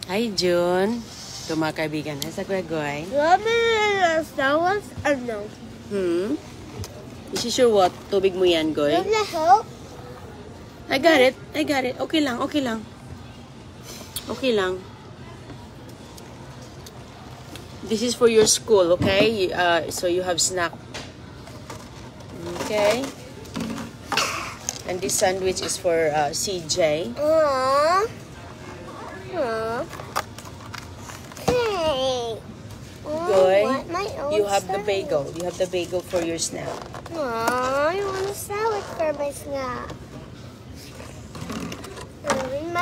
Hi, June. Ito mga kaibigan. Hi, sa Goy. No. Is this your what? Tubig mo yan, Goy? Does that help? I got it. Okay lang. This is for your school, okay? So you have snack. Okay. And this sandwich is for CJ. Hey. Goy, want my own you have the salad. bagel. You have the bagel for your snack. I want a salad for my snack.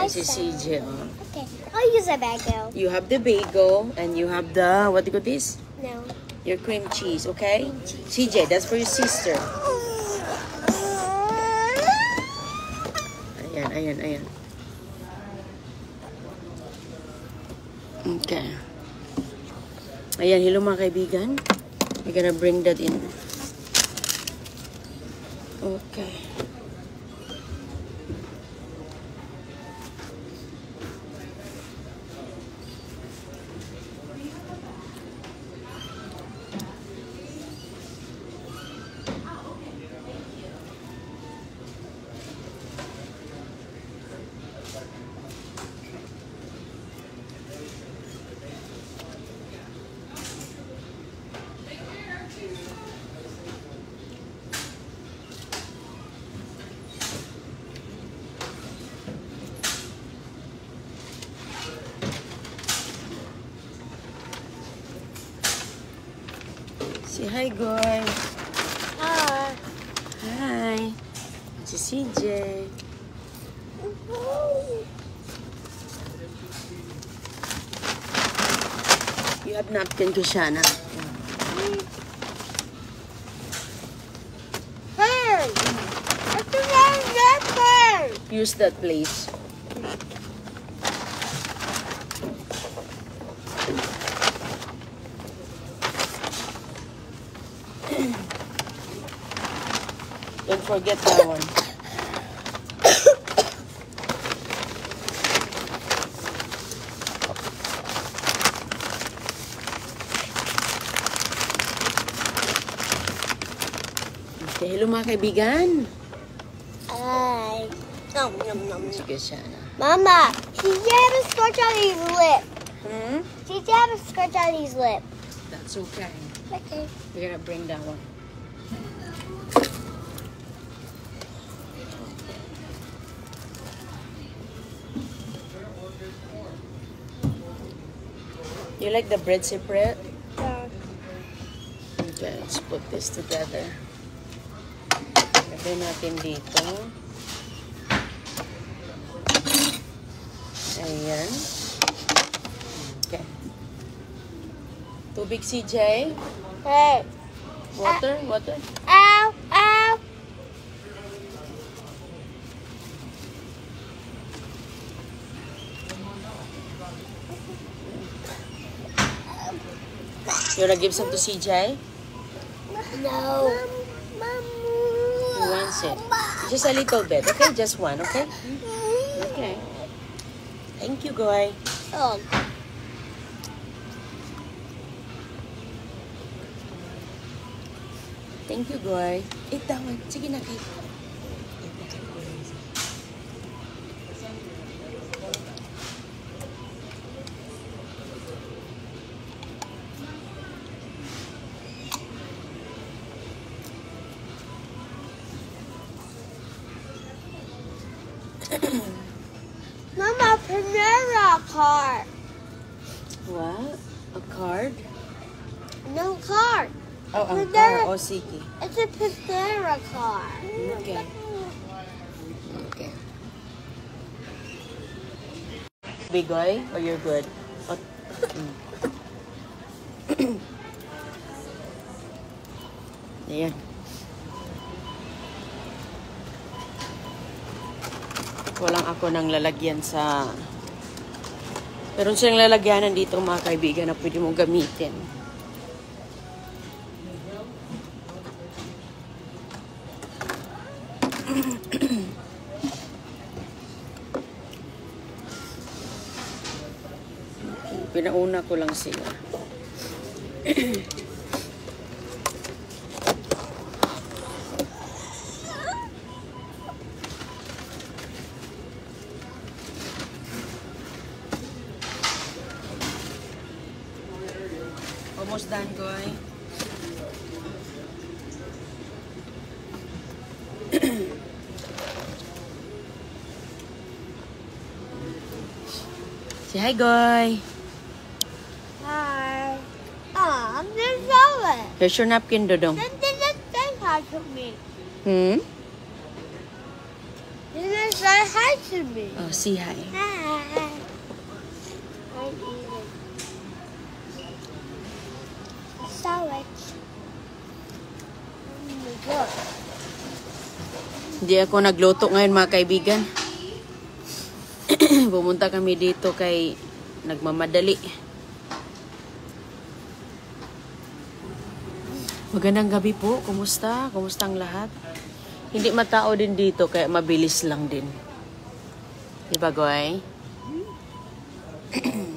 This is CJ. Okay, I'll use a bagel. You have the bagel and you have the, what do you call this? No. Your cream cheese, okay? CJ, that's for your sister. Ayan. Okay. Ayan, hello mga kaibigan. We're gonna bring that in. Okay. Say hi, Goy. Hi. Si CJ. You have napkin, Kishana. Use that, please. Don't forget that one. Okay, hello mga kaibigan. Hi. Nom. Sige siya na. Mama, she's have a scorch on his lip. She's have a scorch on his lip. That's okay. Okay. We're gonna bring that one. You like the bread separate? Yeah. Okay, let's put this together. Lagay natin dito. Ayan. Okay. Tubig, CJ. Hey. Water. Ow. You wanna give some to CJ? No. He wants it. Just a little bit, okay? Just one, okay? Okay. Thank you, Goy. Oh. Thank you, Goy. Itawan. Sige na, Kate. Mama, Panera card. What? A card? No card. Oh, ang Panera. car. Oh, sige. It's a Panera card. Okay. Okay. Bigoy, or you're good? Oh. Ayan. Walang ako nang lalagyan sa... Meron silang lalagyanan dito mga kaibigan na pwede mong gamitin. Pinauna ko lang sila. Almost done, Goy. Say hi, Goy. Hi. I'm just going. Here's your napkin, Dodong. Say hi to me. Hmm? You just say hi to me. Oh, say hi. Hi. I'm eating. Sandwich. Oh my God. Hindi ako nagluto ngayon, mga kaibigan. Pumunta kami dito kay nagmamadali. Magandang gabi po. Kumusta? Kumusta ang lahat? Hindi matao din dito kaya mabilis lang din. Diba, Goy?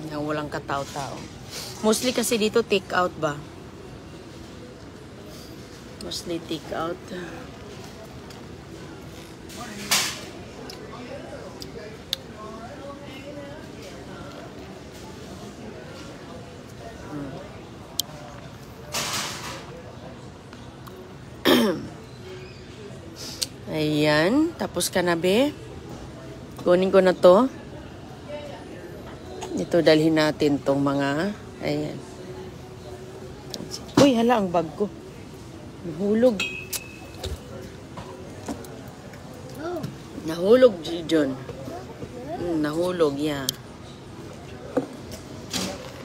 Nang walang katao-tao. Mostly kasi dito take out ba? Mostly take out. Ayan. Tapos ka na, be? Kunin ko na to. Ito, dalhin natin tong mga... Ayan. Uy, hala, ang bag ko. Nahulog. Nahulog, John. Nahulog, yeah.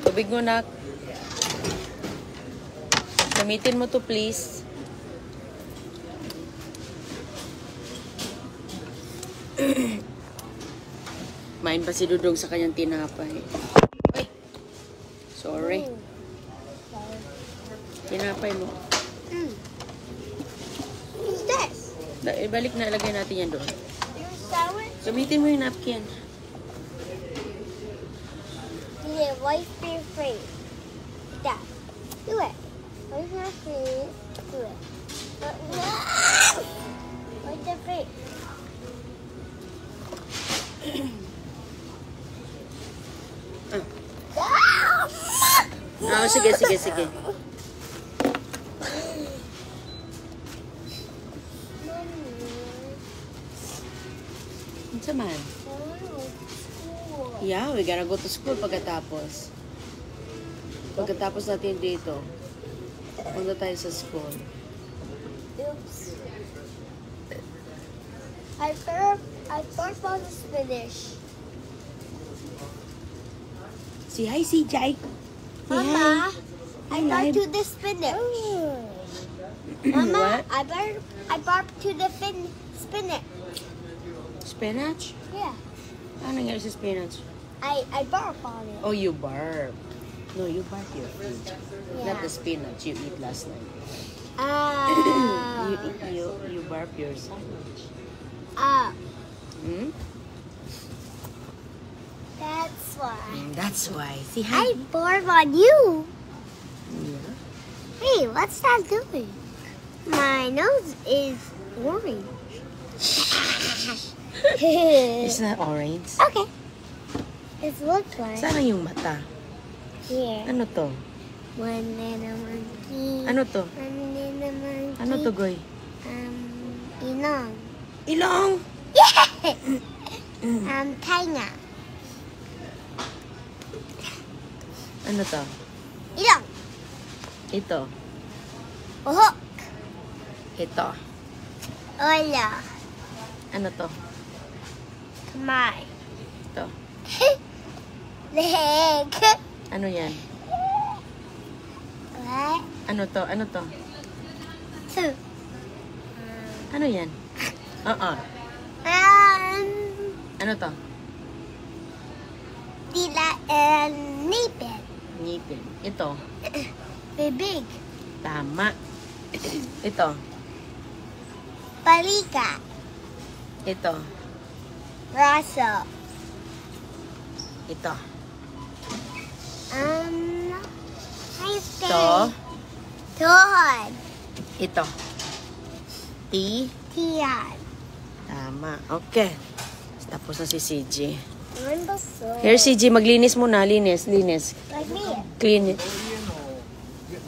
Tubig mo, nak. Gamitin mo to, please. Main pa si Dudong sa kanyang tinapay. Ay! Sorry. Tinapay mo. What's this? Ibalik na, lagay natin yan doon. Your sandwich? Gamitin mo yung napkin. Yeah, wipe your face. That. Do it. Wipe your face. Do it. Wipe your face. Ah, sige, sige, sige. Ano man? Yeah, we gotta go to school pagkatapos. Pagkatapos natin dito, punta tayo sa school. Oops. I burped on the spinach. Say hi, CJ. Say Mama, hi. I burped to the spinach. Mama, I burped to the spinach. Spinach? Yeah. Ano nangyari sa spinach? I burp on it. Oh, you burp. No, you burp your food. Yeah. Not the spinach you eat last night. You burp your sandwich. Hmm? That's why. That's why. See I hi. burp on you. Yeah. Hey, what's that doing? My nose is orange. It's not orange. Okay. It looks like. Sana yung mata. Here. Ano to? One little monkey. Ano to? One little monkey. Ano to, Goy? Ilong. Ilong! Yeah! Tainga. Ano to? Ilong. Ito. Hook. Ito. Ola. Ano to? Kamay. Ito. Leg. Ano yan? What? Ano to? Ano to? Two. Ano yan? Ano to? Tila and nipple. Ngipin. Ito. Bibig. Tama. Ito. Palika. Ito. Braso. Ito. To. Tuhod. Ito. T. Tiyan. Tama. Okay. Tapos na si CJ. Windows. Here, CJ, maglinis muna. Linis. Like me. Clean it.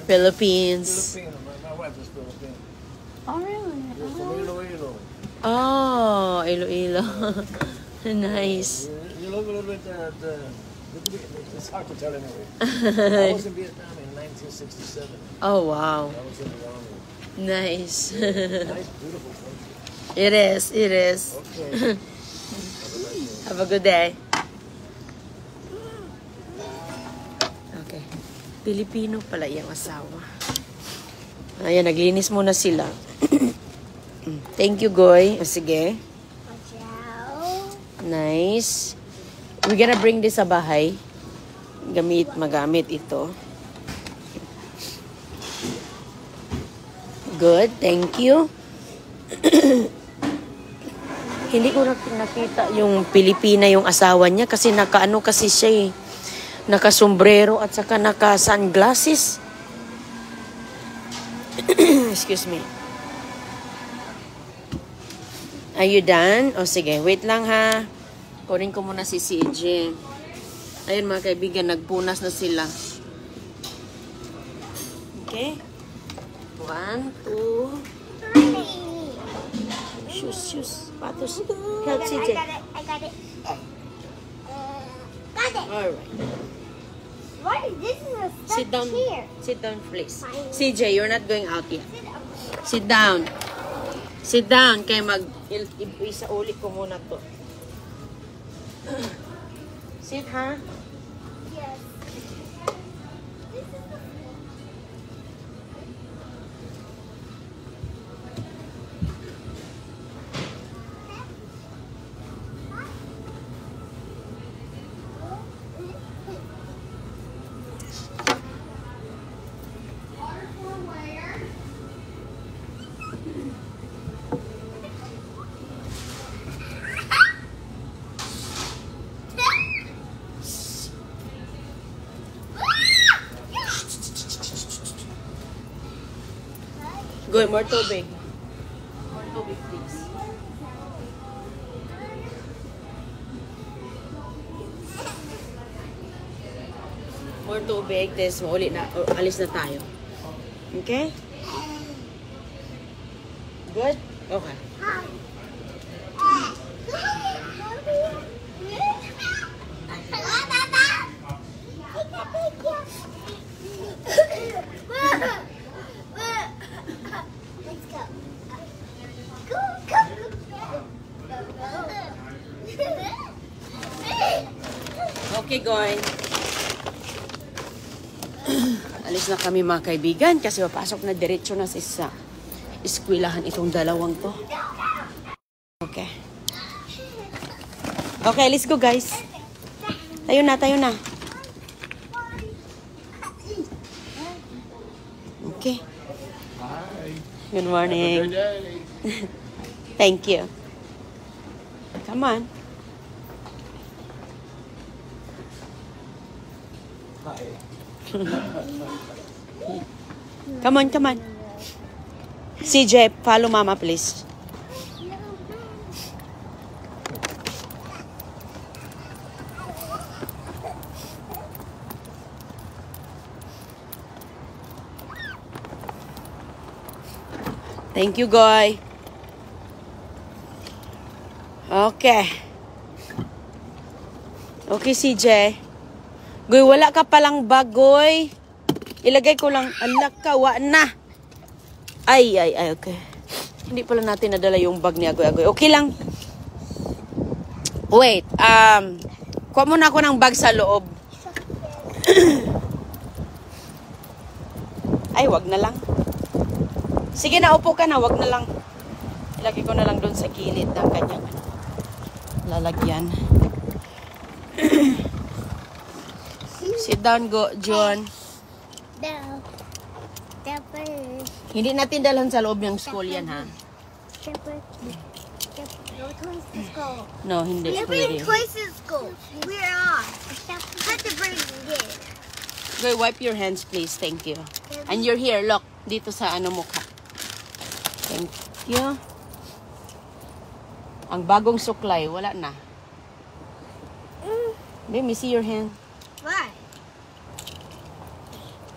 Philippines. Filipino. My wife is Filipino. Oh, really? From Iloilo. Oh, Iloilo. Nice. You look a little bit, it's hard to tell anyway. I was in Vietnam in 1967. Oh, wow. I was in the army. Nice. Nice, beautiful country. It is. Okay. Have a good day. Okay. Pilipino pala yung asawa. Ayan, naglinis muna sila. Thank you, Goy. Sige. Nice. We're gonna bring this sa bahay. Magamit ito. Good. Thank you. Hindi ko nakita yung Pilipina yung asawa niya kasi nakaano kasi siya eh. Naka-sombrero at saka naka-sunglasses. Excuse me. Are you done? O sige, wait lang ha. Kunin ko muna si CJ. Ayun mga kaibigan, nagpunas na sila. Okay. 1, 2. Shoes. Patos. Help CJ. I got it. Got it. Alright. What is this? Is a stuck Sit down. chair. Sit down, please. CJ, you're not going out yet. Sit down. Sit down. Kaya isa ulit ko muna to. Sit, ha? Yes. Go, more tubig. More tubig, please. More tubig, tapos mauli na, alis na tayo. Okay? Good? Okay. Let's go. Okay, Goy. Alis na kami mga kaibigan kasi papasok na diretso na sa eskwelahan itong dalawang to. Okay. Okay, let's go guys. Tayo na. Okay. Good morning. Thank you. Come on. Come on. CJ, follow Mama, please. Thank you, Goy. Okay. Okay, CJ. Goy, wala ka palang bag, Goy. Ilagay ko lang. Alak ka, wa na. Ay, okay. Hindi pala natin nadala yung bag ni Agoy. Okay lang. Wait, kuha muna ako ng bag sa loob. Ay, wag na lang. Sige na, upo ka na, wag na lang. Ilagay ko na lang doon sa gilid ng kanyang lalagyan. Sit down, John. Hindi natin dalhan sa loob ng school yan, ha? No toys to school. No, hindi. We're Pwede. bringing toys to school. We're on. Have to bring it. Go wipe your hands, please. Thank you. And you're here, look. Dito sa ano mukha. Thank you. Ang bagong suklay, wala na. Let me see your hand. Why?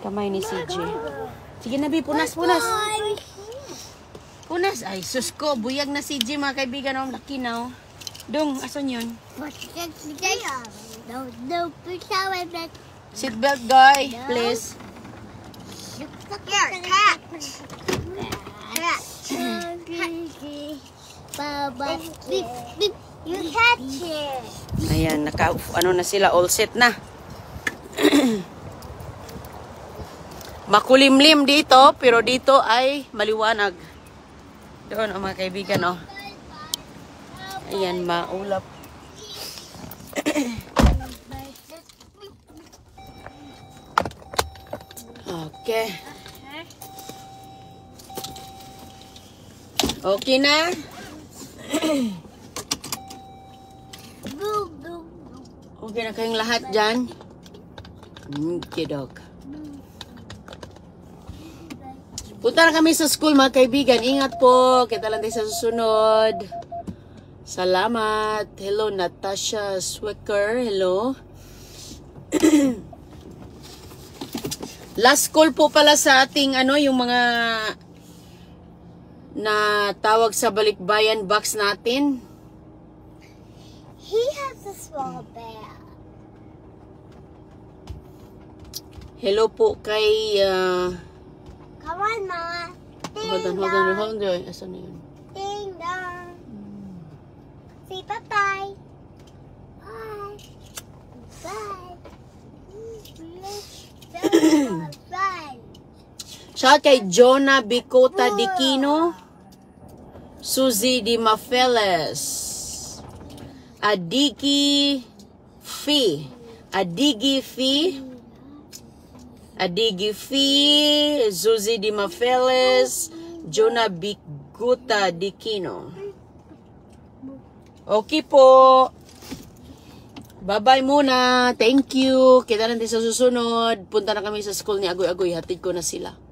Kamay ni CJ. Sige na, Bi. Punas. Punas. Ay, sus ko. Buyag na CJ, mga kaibigan. Oh, laki na, oh. Dong, asan yun? No, push out with that. Seatbelt, guy. Please. Here, catch. You catch it. Ayan, ano na sila, all set na. Makulimlim dito, pero dito ay maliwanag. Doon, oh, mga kaibigan, oh. Ayan, maulap. Okay. Okay na? Okay na kayong lahat dyan? Okay, dog. Punta na kami sa school, mga kaibigan. Ingat po. Kita lang tayo sa susunod. Salamat. Hello, Natasha Swicker. Hello. Last call po pala sa ating yung mga na tawag sa balikbayan box natin. He has a small bear. Hello po kay Come on, Mama. hold on. Asan na yun? Ding dong. Say bye-bye. Bye. Bye. Bye. Shout kay Jonah Bicota Dikino, Suzy Di Mafeles, Adigi Fee, Suzy Di Mafeles, Jonah Bicota Dikino. Okay po. Bye-bye muna. Thank you. Kita natin sa susunod. Punta na kami sa school ni Agoy-Agoy. Hatid ko na sila.